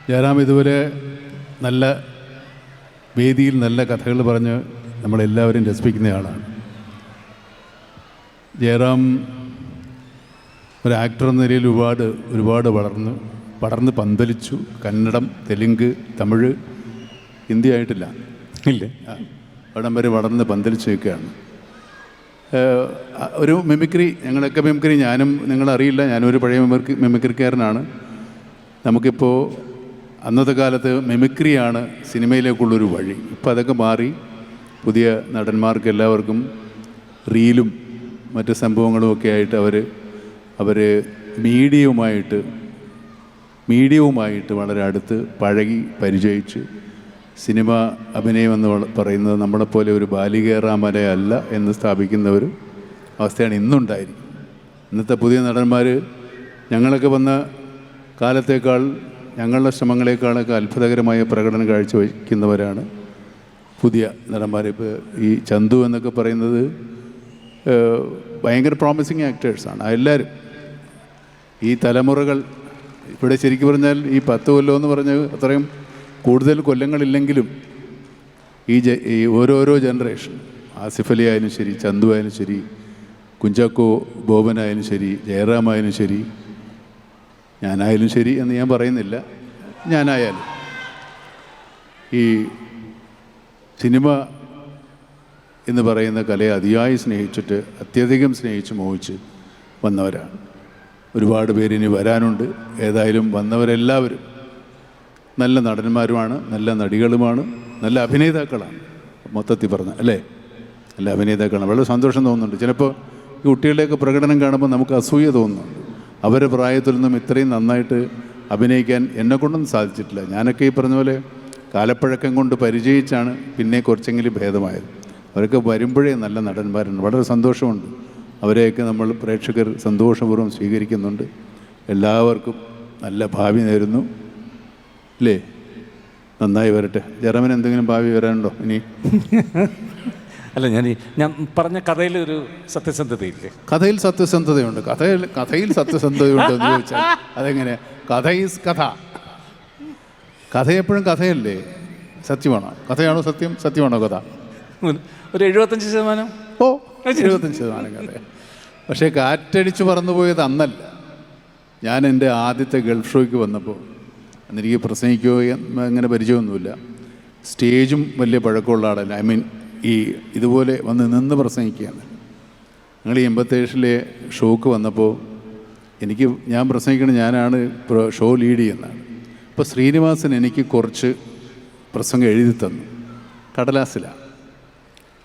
ജയറാം ഇതുവരെ നല്ല വേദിയിൽ നല്ല കഥകൾ പറഞ്ഞ് നമ്മളെല്ലാവരും രസിപ്പിക്കുന്നയാളാണ്. ജയറാം ഒരു ആക്ടർ എന്ന നിലയിൽ ഒരുപാട് വളർന്ന് പന്തലിച്ചു. കന്നഡം, തെലുങ്ക്, തമിഴ്, ഹിന്ദി ആയിട്ടില്ല, ഇല്ലേ, അവിടം വരെ വളർന്ന് പന്തലിച്ച് നിൽക്കുകയാണ്. ഒരു മിമിക്രി, ഞങ്ങളൊക്കെ മിമിക്രി, ഞാനും നിങ്ങളറിയില്ല, ഞാനൊരു പഴയ മിമിക്രിക്കാരനാണ്. നമുക്കിപ്പോൾ അന്നത്തെ കാലത്ത് മിമിക്രിയാണ് സിനിമയിലേക്കുള്ളൊരു വഴി. ഇപ്പോൾ അതൊക്കെ മാറി പുതിയ നടന്മാർക്ക് എല്ലാവർക്കും റീലും മറ്റ് സംഭവങ്ങളും ഒക്കെ ആയിട്ട് അവർ മീഡിയവുമായിട്ട് വളരെ അടുത്ത് പഴകി പരിചയിച്ച് സിനിമ അഭിനയം എന്ന് പറയുന്നത് നമ്മളെപ്പോലെ ഒരു ബാലികേറാമലയല്ല എന്ന് സ്ഥാപിക്കുന്ന ഒരു അവസ്ഥയാണ് ഇന്നുണ്ടായിരിക്കും. ഇന്നത്തെ പുതിയ നടന്മാർ ഞങ്ങളൊക്കെ വന്ന കാലത്തേക്കാൾ, ഞങ്ങളുടെ ശ്രമങ്ങളെക്കാളൊക്കെ അത്ഭുതകരമായ പ്രകടനം കാഴ്ചവയ്ക്കുന്നവരാണ് പുതിയ നടന്മാർ. ഇപ്പോൾ ഈ ചന്തു എന്നൊക്കെ പറയുന്നത് ഭയങ്കര പ്രോമിസിങ് ആക്ടേഴ്സാണ് എല്ലാവരും. ഈ തലമുറകൾ ഇവിടെ ശരിക്കും പറഞ്ഞാൽ ഈ 10 കൊല്ലം എന്ന് പറഞ്ഞ് അത്രയും കൂടുതൽ കൊല്ലങ്ങളില്ലെങ്കിലും ഈ ഓരോരോ ജനറേഷൻ, ആസിഫ് അലി ആയാലും ശരി, ചന്തു ആയാലും ശരി, കുഞ്ചാക്കോ ബോബനായാലും ശരി, ജയറാമായാലും ശരി, ഞാനായാലും ശരി എന്ന് ഞാൻ പറയുന്നില്ല, ഞാനായാലും ഈ സിനിമ എന്ന് പറയുന്ന കലയെ അതിയായി സ്നേഹിച്ചിട്ട്, അത്യധികം സ്നേഹിച്ച് മോഹിച്ച് വന്നവരാണ്. ഒരുപാട് പേര് ഇനി വരാനുണ്ട്. ഏതായാലും വന്നവരെല്ലാവരും നല്ല നടന്മാരുമാണ്, നല്ല നടികളുമാണ്, നല്ല അഭിനേതാക്കളാണ്. മൊത്തത്തിൽ പറഞ്ഞ അല്ലേ, നല്ല അഭിനേതാക്കളാണ്. വളരെ സന്തോഷം തോന്നുന്നുണ്ട്. ചിലപ്പോൾ ഈ കുട്ടികളുടെയൊക്കെ പ്രകടനം കാണുമ്പോൾ നമുക്ക് അസൂയ തോന്നുന്നുണ്ട്. അവരുടെ പ്രായത്തിലൊന്നും ഇത്രയും നന്നായിട്ട് അഭിനയിക്കാൻ എന്നെക്കൊണ്ടൊന്നും സാധിച്ചിട്ടില്ല. ഞാനൊക്കെ ഈ പറഞ്ഞ പോലെ കാലപ്പഴക്കം കൊണ്ട് പരിചയിച്ചാണ് പിന്നെ കുറച്ചെങ്കിലും ഭേദമായത്. അവരൊക്കെ വരുമ്പോഴേ നല്ല നടന്മാരുണ്ട്. വളരെ സന്തോഷമുണ്ട്. അവരെയൊക്കെ നമ്മൾ പ്രേക്ഷകർ സന്തോഷപൂർവ്വം സ്വീകരിക്കുന്നുണ്ട്. എല്ലാവർക്കും നല്ല ഭാവി നേരുന്നു, അല്ലേ? നന്നായി വരട്ടെ. ജയറാമിന് എന്തെങ്കിലും ഭാവി വരാനുണ്ടോ ഇനി? അല്ല, ഞാൻ പറഞ്ഞ കഥയിൽ ഒരു സത്യസന്ധതയില്ലേ? കഥയിൽ സത്യസന്ധതയുണ്ട്. കഥയിൽ സത്യസന്ധതയുണ്ടോ എന്ന് ചോദിച്ചാൽ അതെങ്ങനെ? കഥ ഈസ് കഥ. കഥ എപ്പോഴും കഥയല്ലേ? സത്യമാണോ? കഥയാണോ സത്യം? സത്യമാണോ കഥ? ഒരു 75%. 75% കഥ. പക്ഷേ കാറ്റടിച്ച് പറന്നുപോയത് അന്നല്ല. ഞാൻ എൻ്റെ ആദ്യത്തെ ഗൾഫ് ഷോയ്ക്ക് വന്നപ്പോൾ, അന്നെനിക്ക് പ്രസംഗിക്കുകയോ അങ്ങനെ പരിചയമൊന്നുമില്ല. സ്റ്റേജും വലിയ പഴക്കമുള്ള ആളല്ല. ഇതുപോലെ വന്ന് നിന്ന് പ്രസംഗിക്കുകയാണ്. ഞങ്ങൾ 87-ലെ ഷോക്ക് വന്നപ്പോൾ ഞാൻ പ്രസംഗിക്കണം, ഞാനാണ് ഷോ ലീഡ് ചെയ്യുന്നതാണ്. അപ്പോൾ ശ്രീനിവാസൻ എനിക്ക് കുറച്ച് പ്രസംഗം എഴുതി തന്നു, കടലാസിലാണ്.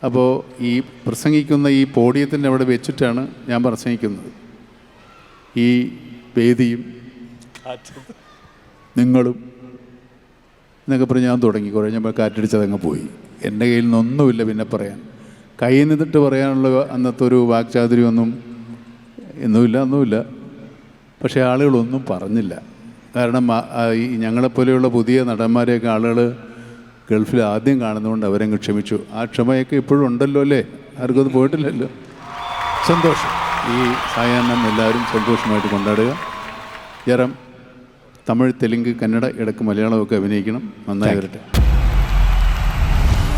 അപ്പോൾ ഈ പ്രസംഗിക്കുന്ന ഈ പോഡിയത്തിൻ്റെ അവിടെ വെച്ചിട്ടാണ് ഞാൻ പ്രസംഗിക്കുന്നത്. ഈ വേദിയും നിങ്ങളും എന്നൊക്കെ പറഞ്ഞ് ഞാൻ തുടങ്ങി. കുറഞ്ഞപ്പോൾ കാറ്റടിച്ചതങ്ങ് പോയി. എൻ്റെ കയ്യിൽ നിന്നൊന്നുമില്ല പിന്നെ പറയാൻ. കയ്യിൽ നിന്നിട്ട് പറയാനുള്ള അന്നത്തെ ഒരു വാക്ചാതുര്യമൊന്നും ഒന്നുമില്ല. പക്ഷേ ആളുകളൊന്നും പറഞ്ഞില്ല. കാരണം ഈ ഞങ്ങളെപ്പോലെയുള്ള പുതിയ നടന്മാരെയൊക്കെ ആളുകൾ ഗൾഫിൽ ആദ്യം കാണുന്നതുകൊണ്ട് അവരങ്ങ് ക്ഷമിച്ചു. ആ ക്ഷമയൊക്കെ ഇപ്പോഴും ഉണ്ടല്ലോ, അല്ലേ? ആർക്കും അത് പോയിട്ടില്ലല്ലോ. സന്തോഷം. ഈ സായാഹ്നം എല്ലാവരും സന്തോഷമായിട്ട് കൊണ്ടാടുക. ജയറാം തമിഴ്, തെലുങ്ക്, കന്നഡ, ഇടയ്ക്ക് മലയാളമൊക്കെ അഭിനയിക്കണം. നന്നായി വരട്ടെ.